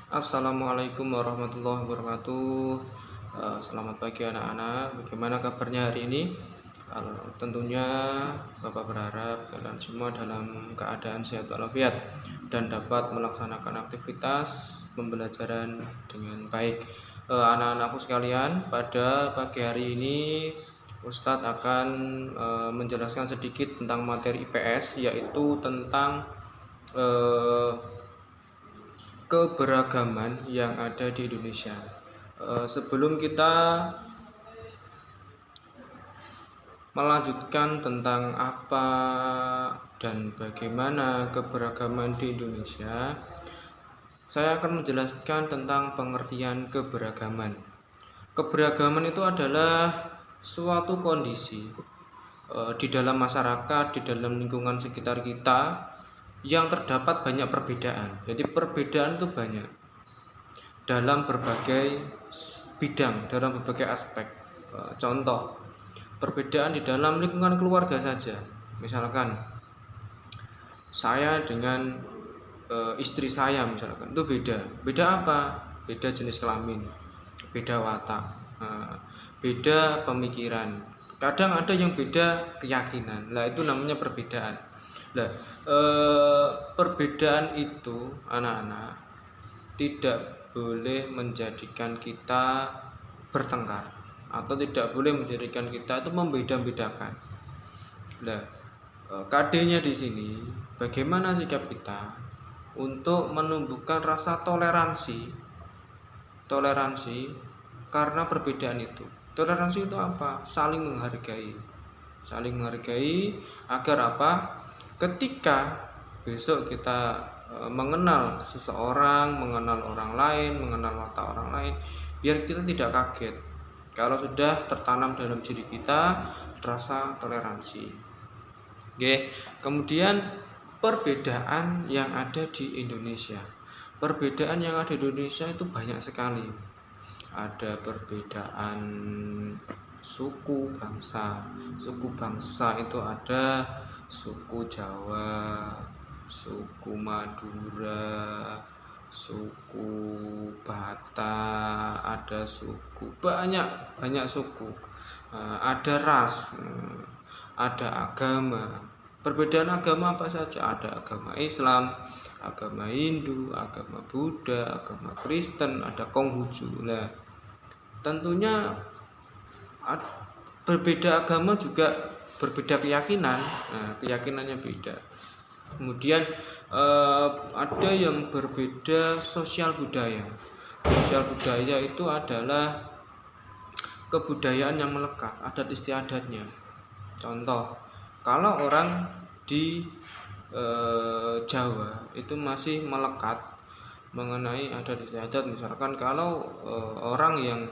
Assalamualaikum warahmatullahi wabarakatuh. Selamat pagi anak-anak. Bagaimana kabarnya hari ini? Tentunya Bapak berharap kalian semua dalam keadaan sehat walafiat dan dapat melaksanakan aktivitas pembelajaran dengan baik. Anak-anakku sekalian, pada pagi hari ini Ustadz akan menjelaskan sedikit tentang materi IPS, yaitu tentang keberagaman yang ada di Indonesia. Sebelum kita melanjutkan tentang apa dan bagaimana keberagaman di Indonesia, saya akan menjelaskan tentang pengertian keberagaman. Keberagaman itu adalah suatu kondisi di dalam masyarakat, di dalam lingkungan sekitar kita yang terdapat banyak perbedaan. Jadi perbedaan itu banyak dalam berbagai bidang, dalam berbagai aspek. Contoh, perbedaan di dalam lingkungan keluarga saja. Misalkan saya dengan istri saya misalkan itu beda. Beda apa? Beda jenis kelamin, beda watak, beda pemikiran. Kadang ada yang beda keyakinan. Lah itu namanya perbedaan. Nah, perbedaan itu anak-anak tidak boleh menjadikan kita bertengkar atau tidak boleh menjadikan kita itu membeda-bedakan. Nah, KD-nya di sini bagaimana sikap kita untuk menumbuhkan rasa toleransi karena perbedaan itu. Toleransi itu apa? Saling menghargai agar apa? Ketika besok kita mengenal seseorang, mengenal orang lain, mengenal watak orang lain, biar kita tidak kaget kalau sudah tertanam dalam diri kita rasa toleransi. Oke. Kemudian perbedaan yang ada di Indonesia. Perbedaan yang ada di Indonesia itu banyak sekali. Ada perbedaan suku bangsa. Suku bangsa itu ada suku Jawa, suku Madura, suku Batak, ada suku banyak suku. Ada ras, ada agama. Perbedaan agama apa saja? Ada agama Islam, agama Hindu, agama Buddha, agama Kristen, ada Konghucu. Nah, tentunya berbeda agama juga berbeda keyakinan. Nah, keyakinannya beda. Kemudian ada yang berbeda sosial budaya. Sosial budaya itu adalah kebudayaan yang melekat, adat istiadatnya. Contoh, kalau orang di Jawa itu masih melekat mengenai adat istiadat. Misalkan kalau orang yang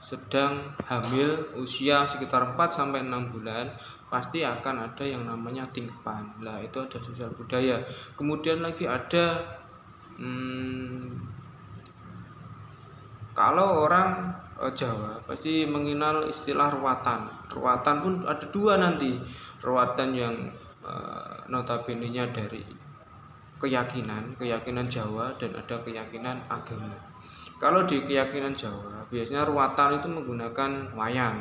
sedang hamil usia sekitar 4-6 bulan pasti akan ada yang namanya tingkepan. Lah itu ada sosial budaya. Kemudian lagi ada kalau orang Jawa pasti mengenal istilah ruwatan. Ruwatan pun ada dua nanti. Ruwatan yang notabene-nya dari keyakinan Jawa dan ada keyakinan agama. Kalau di keyakinan Jawa biasanya ruwatan itu menggunakan wayang.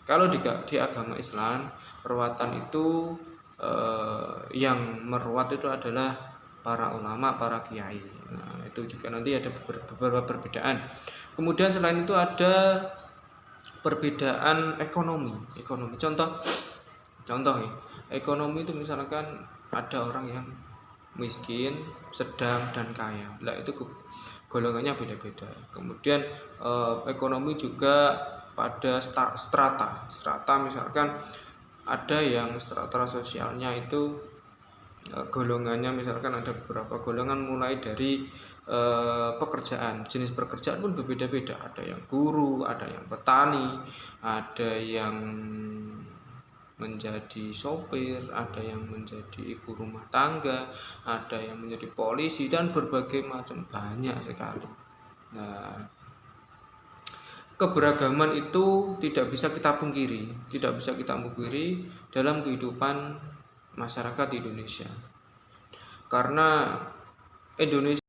Kalau di agama Islam ruwatan itu yang meruat itu adalah para ulama, para kiai. Nah, itu juga nanti ada beberapa perbedaan. Kemudian selain itu ada perbedaan ekonomi. Contoh ya. Ekonomi itu misalkan ada orang yang miskin, sedang, dan kaya. Nah, itu golongannya beda-beda. Kemudian ekonomi juga pada strata misalkan ada yang strata sosialnya itu golongannya misalkan ada beberapa golongan mulai dari pekerjaan, jenis pekerjaan pun berbeda-beda. Ada yang guru, ada yang petani, ada yang menjadi sopir, ada yang menjadi ibu rumah tangga, ada yang menjadi polisi, dan berbagai macam, banyak sekali. Nah, keberagaman itu tidak bisa kita pungkiri dalam kehidupan masyarakat di Indonesia. Karena Indonesia